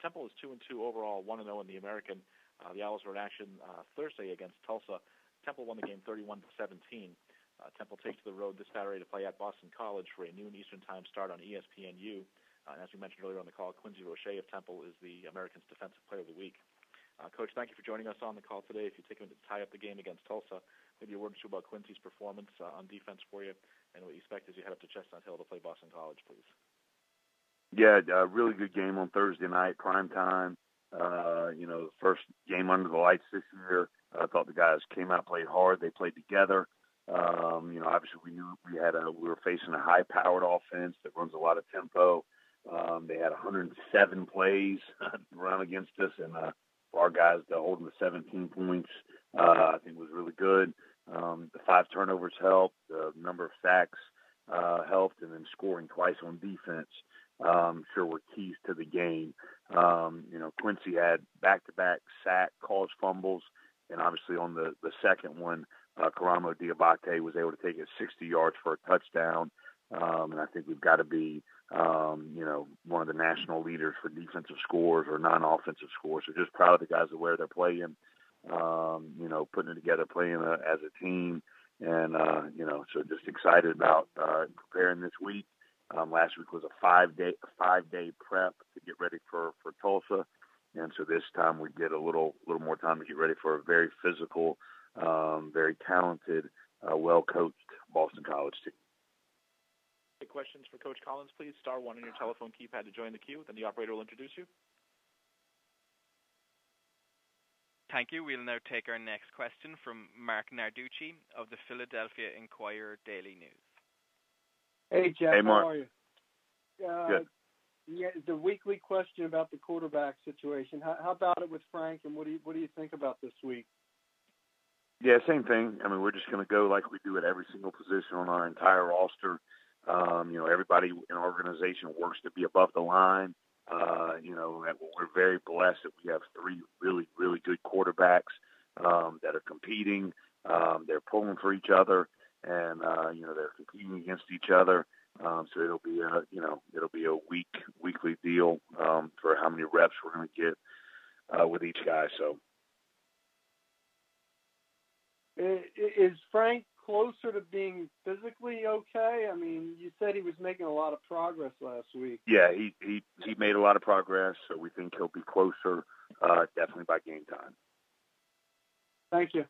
Temple is 2-2 overall, 1-0 in the American. The Owls were in action Thursday against Tulsa. Temple won the game 31-17. Temple takes to the road this Saturday to play at Boston College for a noon Eastern Time start on ESPNU. And as we mentioned earlier on the call, Quincy Roche of Temple is the Americans' Defensive Player of the Week. Coach, thank you for joining us on the call today. If you take a minute to tie up the game against Tulsa, maybe a word or two about Quincy's performance on defense for you and what you expect as you head up to Chestnut Hill to play Boston College, please. Yeah, a really good game on Thursday night, prime time. The first game under the lights this year. I thought the guys came out, played hard. They played together. Obviously we knew we were facing a high-powered offense that runs a lot of tempo. They had 107 plays run against us, and for our guys to hold them to 17 points, I think was really good. The 5 turnovers helped. The number of sacks helped, and then scoring twice on defense sure were keys to the game. Quincy had back-to-back sack, caused fumbles, and obviously on the second one, Karamo Diabate was able to take it 60 yards for a touchdown. And I think we've got to be, one of the national leaders for defensive scores or non-offensive scores. So just proud of the guys of where they're playing, putting it together, playing as a team. And, so just excited about preparing this week. Last week was a 5-day prep to get ready for Tulsa. And so this time we get a little more time to get ready for a very physical, very talented, well-coached Boston College team. Questions for Coach Collins, please. Star 1 on your telephone keypad to join the queue. Then the operator will introduce you. Thank you. We'll now take our next question from Mark Narducci of the Philadelphia Inquirer Daily News. Hey, Geoff. Hey, Mark. How are you? Good. Yeah, the weekly question about the quarterback situation. How about it with Frank, and what do you think about this week? Yeah, same thing. I mean, we're just going to go like we do at every single position on our entire roster. Everybody in our organization works to be above the line. We're very blessed that we have 3 really, really good quarterbacks that are competing. They're pulling for each other, and they're competing against each other. So it'll be a weekly deal for how many reps we're going to get with each guy. So, is Frank closer to being physically okay? I mean, you said he was making a lot of progress last week. Yeah, he made a lot of progress, so we think he'll be closer definitely by game time. Thank you.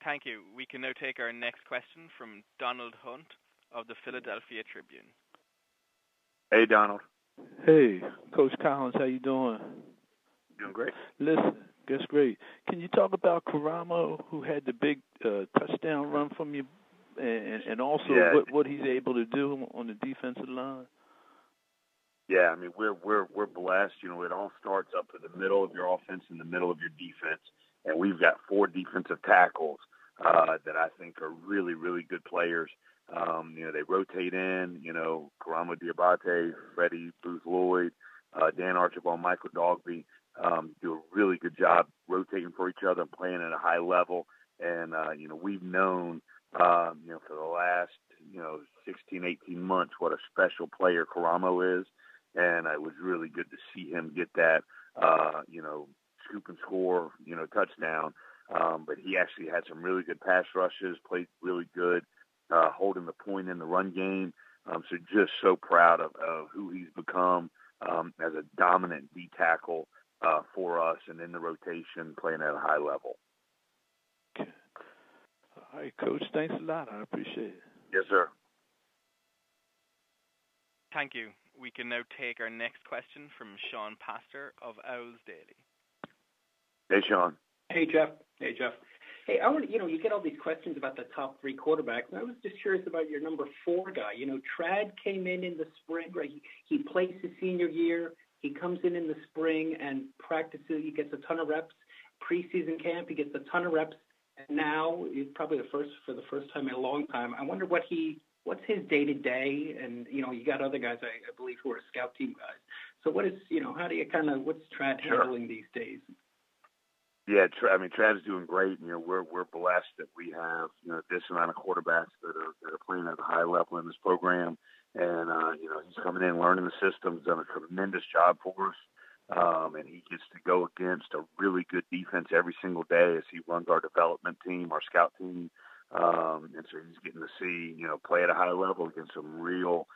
Thank you. We can now take our next question from Donald Hunt of the Philadelphia Tribune. Hey, Donald. Hey, Coach Collins, how you doing? Doing great. Listen, that's great. Can you talk about Karamo, who had the big touchdown run from you, and also what he's able to do on the defensive line? Yeah, I mean we're blessed. It all starts up in the middle of your offense, in the middle of your defense, and we've got 4 defensive tackles that I think are really, really good players. They rotate in, Karamo Diabate, Freddie Booth Lloyd, Dan Archibald, Michael Dogby, do a really good job rotating for each other and playing at a high level. And, we've known, for the last, 16, 18 months what a special player Karamo is. And it was really good to see him get that, scoop and score, touchdown. But he actually had some really good pass rushes, played really good, holding the point in the run game. So just so proud of who he's become as a dominant D tackle for us and in the rotation, playing at a high level. Okay. All right, Coach. Thanks a lot. I appreciate it. Yes, sir. Thank you. We can now take our next question from Sean Pastor of Owls Daily. Hey, Sean. Hey, Geoff. Hey, I want you get all these questions about the top 3 quarterbacks, and I was just curious about your number 4 guy. Trad came in the spring, right? He plays his senior year. He comes in the spring and practices. He gets a ton of reps. Preseason camp, he gets a ton of reps. And now he's probably for the first time in a long time. I wonder what's his day-to-day, and, you got other guys, I believe, who are scout team guys. So what is, how do you what's Trad handling these days? Yeah, Trav's doing great. We're blessed that we have this amount of quarterbacks that are playing at a high level in this program, and he's coming in, learning the systems, done a tremendous job for us, and he gets to go against a really good defense every single day as he runs our development team, our scout team, and so he's getting to see play at a high level against some real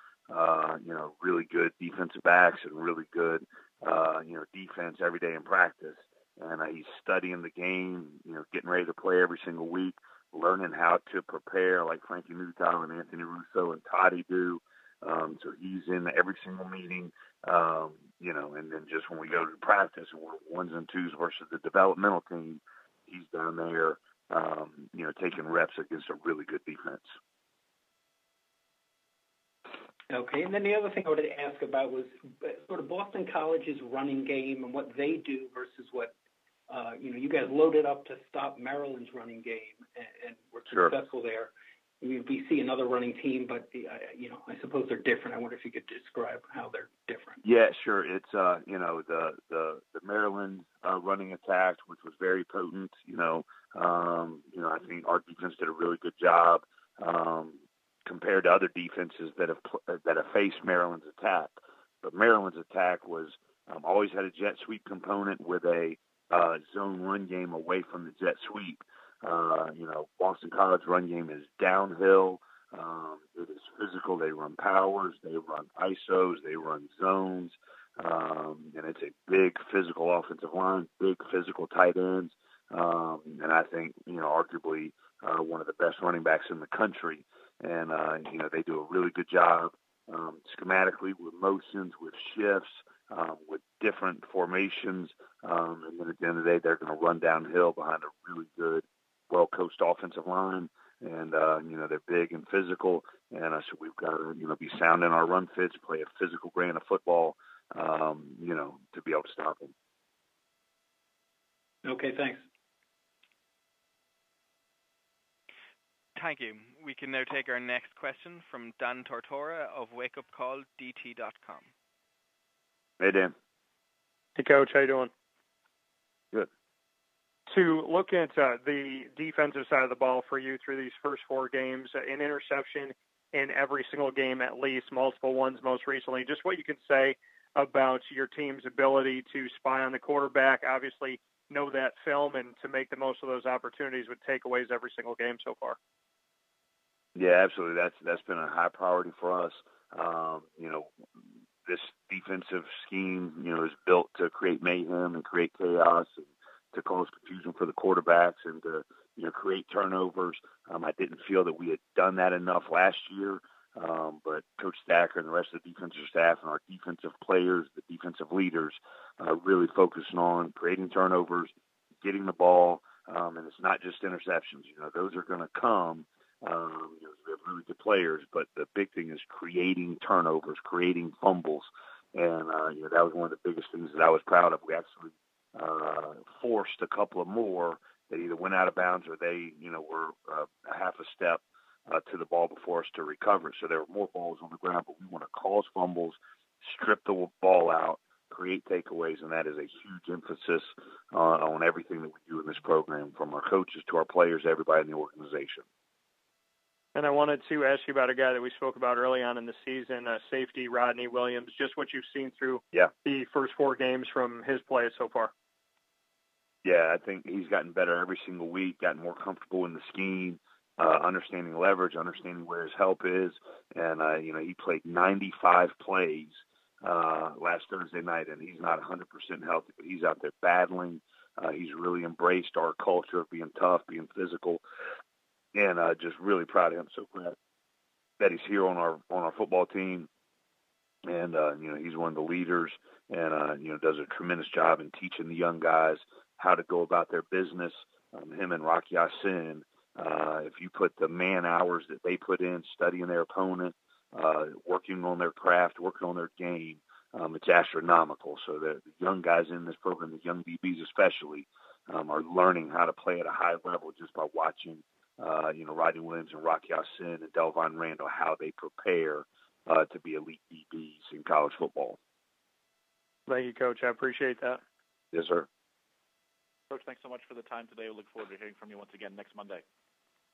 really good defensive backs and really good defense every day in practice. And he's studying the game, getting ready to play every single week, learning how to prepare like Frankie Newtown and Anthony Russo and Toddy do. So he's in every single meeting, and then just when we go to practice and we're ones and twos versus the developmental team, he's down there, taking reps against a really good defense. Okay, and then the other thing I wanted to ask about was sort of Boston College's running game and what they do versus what you guys loaded up to stop Maryland's running game and were successful there. We see another running team, but I suppose they're different. I wonder if you could describe how they're different. Yeah, sure. It's the Maryland running attack, which was very potent. I think our defense did a really good job compared to other defenses that have faced Maryland's attack. But Maryland's attack was always had a jet sweep component with a zone run game away from the jet sweep. Boston College run game is downhill. It is physical. They run powers. They run ISOs. They run zones. And it's a big physical offensive line, big physical tight ends. And I think, arguably one of the best running backs in the country. And, they do a really good job schematically with motions, with shifts, with different formations. And then at the end of the day, they're going to run downhill behind a really good, well-coached offensive line. And, they're big and physical. And so we've got to, be sound in our run fits, play a physical brand of football, to be able to stop them. Okay, thanks. Thank you. We can now take our next question from Dan Tortora of wakeupcalldt.com. Hey, Dan. Hey, Coach. How you doing? Good. To look at the defensive side of the ball for you through these first four games, an interception in every single game at least, multiple ones most recently, just what you can say about your team's ability to spy on the quarterback, obviously know that film, and to make the most of those opportunities with takeaways every single game so far. Yeah, absolutely. That's been a high priority for us. This defensive scheme, is built to create mayhem and create chaos and to cause confusion for the quarterbacks and to, create turnovers. I didn't feel that we had done that enough last year, but Coach Stacker and the rest of the defensive staff and our defensive players, the defensive leaders, really focusing on creating turnovers, getting the ball, and it's not just interceptions. Those are going to come. We have really good players, but the big thing is creating turnovers, creating fumbles, and that was one of the biggest things that I was proud of. We actually forced a couple of more that either went out of bounds or they, were a half a step to the ball before us to recover. So there were more balls on the ground, but we want to cause fumbles, strip the ball out, create takeaways, and that is a huge emphasis on everything that we do in this program, from our coaches to our players, everybody in the organization. And I wanted to ask you about a guy that we spoke about early on in the season, safety Rodney Williams, just what you've seen through the first four games from his play so far. Yeah, I think he's gotten better every single week, gotten more comfortable in the scheme, understanding leverage, understanding where his help is. And, he played 95 plays last Thursday night, and he's not 100% healthy, but he's out there battling. He's really embraced our culture of being tough, being physical. And just really proud of him. So glad that he's here on our football team, and he's one of the leaders, and does a tremendous job in teaching the young guys how to go about their business. Him and Rocky Sin, if you put the man hours that they put in studying their opponent, working on their craft, working on their game, it's astronomical. So the young guys in this program, the young DBs especially, are learning how to play at a high level just by watching. Rodney Williams and Rocky Sin and Delvon Randall, how they prepare to be elite DBs in college football. Thank you, Coach. I appreciate that. Yes, sir. Coach, thanks so much for the time today. We look forward to hearing from you once again next Monday.